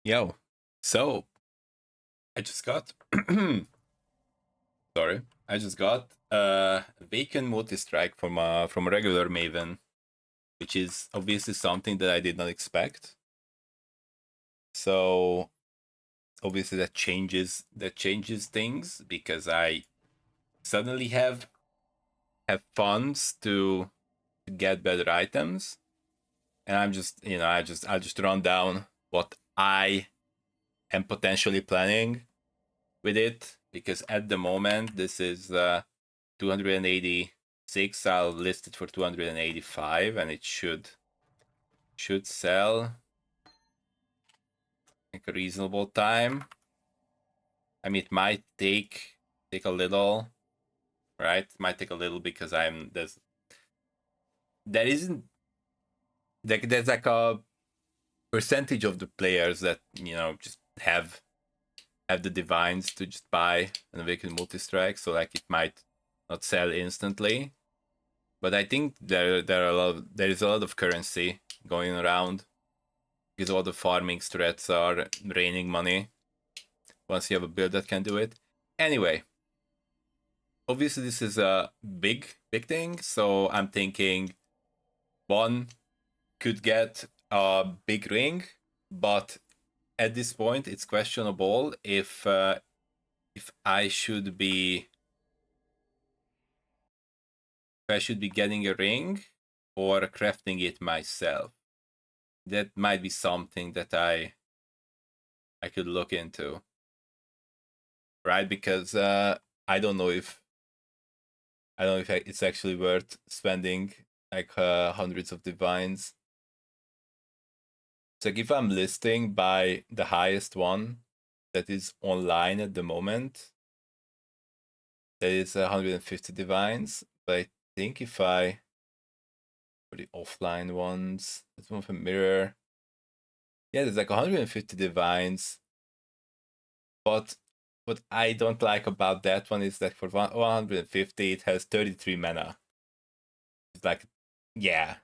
Yo, so I just got sorry, I just got a vacant multi-strike from a regular Maven, which is obviously something that I did not expect. So obviously that changes things because I suddenly have funds to get better items, and I'm just I'll just run down what I am potentially planning with it because at the moment this is 286. I'll list it for 285 and it should sell like a reasonable time. I mean, it might take a little, right? It might take a little because there isn't like there's like a percentage of the players that just have the divines to just buy an awakened multi-strike, so like it might not sell instantly. But I think there is a lot of currency going around because all the farming threats are raining money once you have a build that can do it. Anyway, obviously this is a big thing, so I'm thinking one could get a big ring, but at this point it's questionable if I should be getting a ring or crafting it myself. That might be something that I could look into, right? Because I don't know if it's actually worth spending like hundreds of divines. It's like if I'm listing by the highest one that is online at the moment, that is 150 divines. But I think if I for the offline ones, that's one for mirror. Yeah, there's like 150 divines. But what I don't like about that one is that for 150 it has 33 mana. It's like, yeah,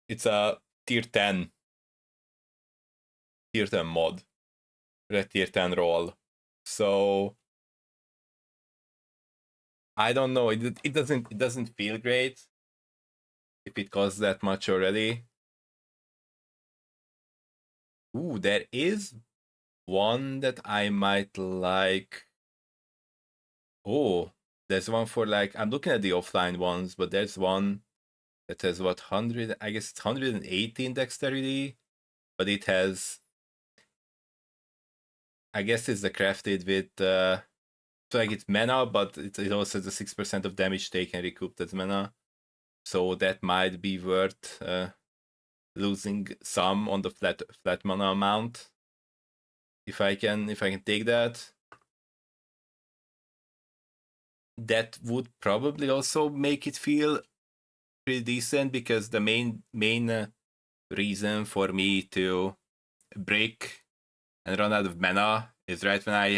it's a tier 10 mod, a tier 10 roll. So I don't know. It doesn't feel great if it costs that much already. Ooh, there is one that I might like. Oh, there's one for like I'm looking at the offline ones, but there's one that has what 100. I guess it's 118 dexterity, but it has. I guess it's the crafted with so like it's mana, but it also has a 6% of damage taken recouped as mana. So that might be worth losing some on the flat mana amount if I can take that. That would probably also make it feel pretty decent because the main reason for me to break and run out of mana is right when I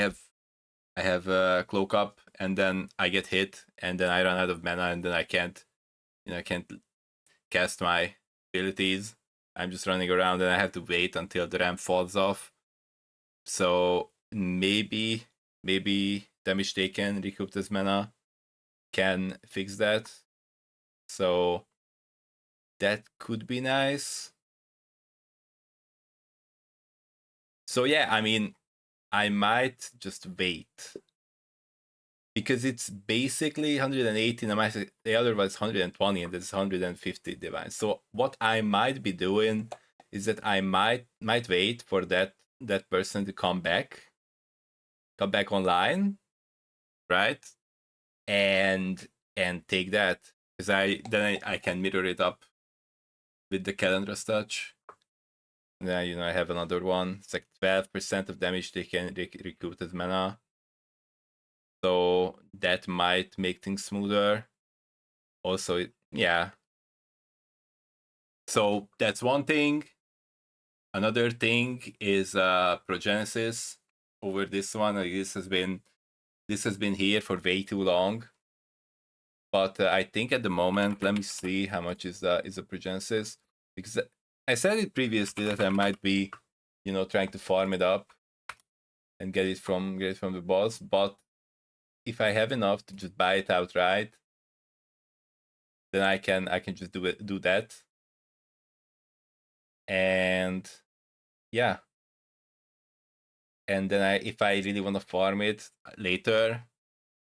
have a cloak up and then I get hit and then I run out of mana and then I can't cast my abilities. I'm just running around and I have to wait until the ramp falls off. So maybe damage taken, recouped as mana can fix that. So that could be nice. So yeah, I mean, I might just wait because it's basically 118. The other was 120, and there's 150 divines. So what I might be doing is that I might wait for that person to come back online, right? And take that because I can mirror it up with the Calendar's touch. And then I have another one. It's like 12% of damage they can recruit as mana. So that might make things smoother. Also, yeah. So that's one thing. Another thing is progenesis over this one. Like, this has been here for way too long. But I think at the moment, let me see how much is the progenesis, because I said it previously that I might be trying to farm it up and get it from the boss. But if I have enough to just buy it outright, then I can just do that. And yeah. And then if I really want to farm it later,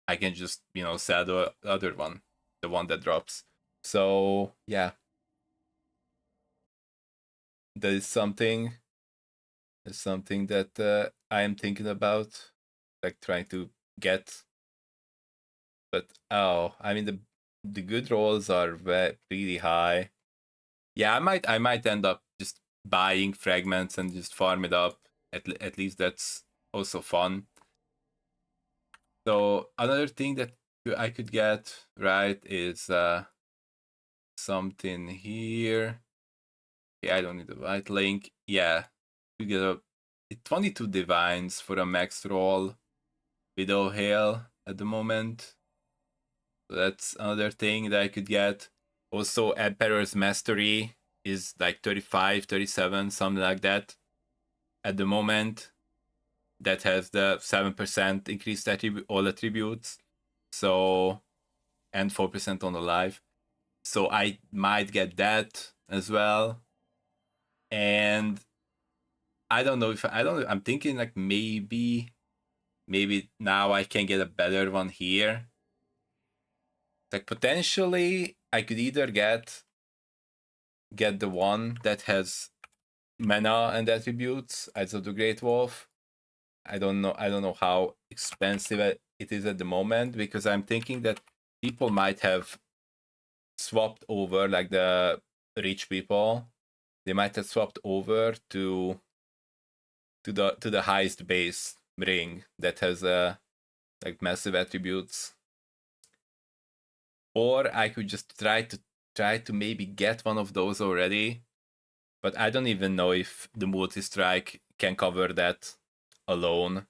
I can just sell the other one, the one that drops. So yeah, that is something. It's something that I am thinking about, like trying to get. But I mean the good rolls are pretty high. Yeah, I might end up just buying fragments and just farm it up. At least that's also fun. So another thing that I could get right is something here. Yeah, I don't need the right link. Yeah, you get a 22 divines for a max roll. Widow Hail at the moment. So that's another thing that I could get. Also, Emperor's Mastery is like 35, 37, something like that at the moment. That has the 7% increased all attributes. So, and 4% on the life. So I might get that as well. And I don't know if I don't know. I'm thinking like maybe now I can get a better one here. Like potentially I could either get the one that has mana and attributes, Eyes of the Great Wolf. I don't know how expensive it is at the moment, because I'm thinking that people might have swapped over, like the rich people, they might have swapped over to the highest base ring that has like massive attributes. Or I could just try to maybe get one of those already, but I don't even know if the multi-strike can cover that alone.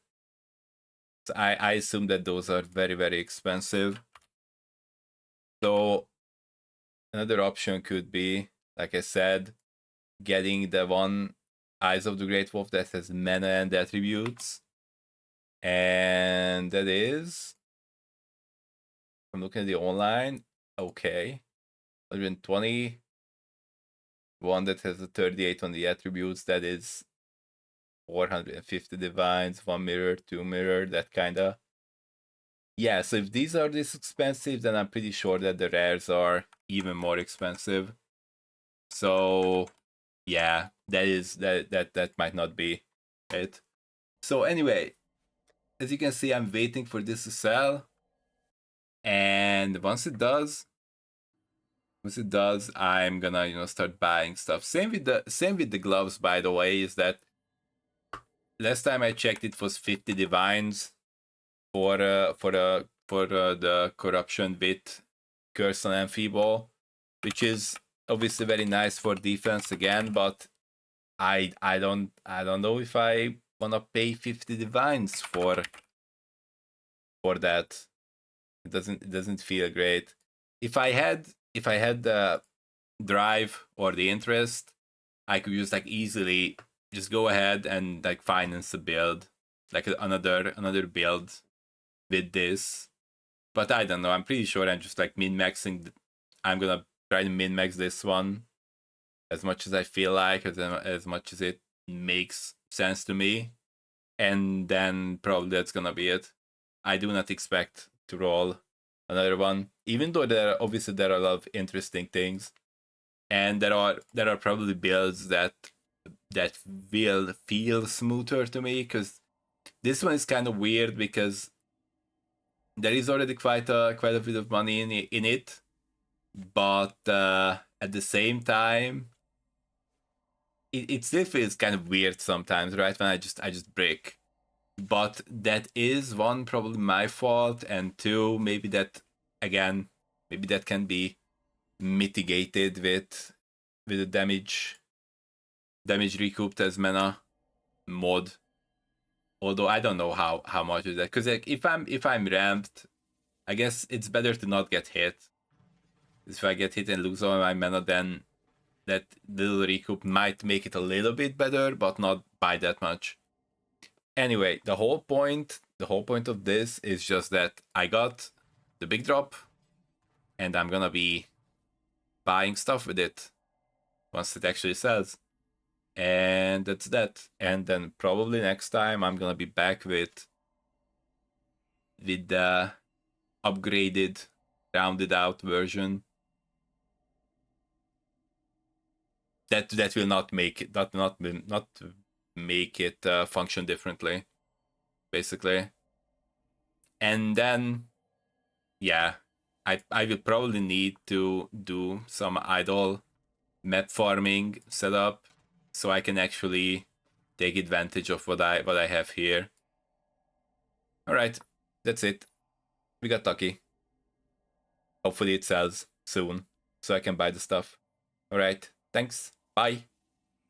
So I assume that those are very, very expensive. So another option could be, like I said, getting the one Eyes of the Great Wolf that has mana and attributes. And that is, I'm looking at the online, okay, 120. One that has a 38 on the attributes, that is 450 divines, 1 mirror, 2 mirror, that kinda. Yeah, so if these are this expensive, then I'm pretty sure that the rares are even more expensive. So yeah, that might not be it. So anyway, as you can see, I'm waiting for this to sell. And once it does, I'm gonna start buying stuff. Same with the gloves, by the way, is that last time I checked it was 50 divines for the corruption with curse and enfeeble, which is obviously very nice for defense again, but I don't know if I wanna pay 50 divines for that. It doesn't feel great. If I had the drive or the interest, I could just like easily just go ahead and like finance a build, like another build with this. But I don't know. I'm pretty sure I'm just like min-maxing. I'm gonna try to min-max this one as much as I feel like, as much as it makes sense to me, and then probably that's gonna be it. I do not expect to roll another one, even though there are a lot of interesting things, and there are probably builds that will feel smoother to me, because this one is kind of weird because there is already quite a bit of money in it, but at the same time, it still feels kind of weird sometimes, right? When I just break. But that is, one, probably my fault, and two, maybe that can be mitigated with the damage recouped as mana mod. Although I don't know how much is that, because like if I'm ramped, I guess it's better to not get hit. If I get hit and lose all my mana, then that little recoup might make it a little bit better, but not buy that much. Anyway, the whole point of this is just that I got the big drop, and I'm gonna be buying stuff with it once it actually sells. And that's that. And then probably next time I'm gonna be back with the upgraded, rounded out version. That will not make it not make it function differently, basically. And then, yeah, I will probably need to do some idle map farming setup so I can actually take advantage of what I have here. All right, that's it. We got lucky. Hopefully it sells soon so I can buy the stuff. All right, thanks. Bye.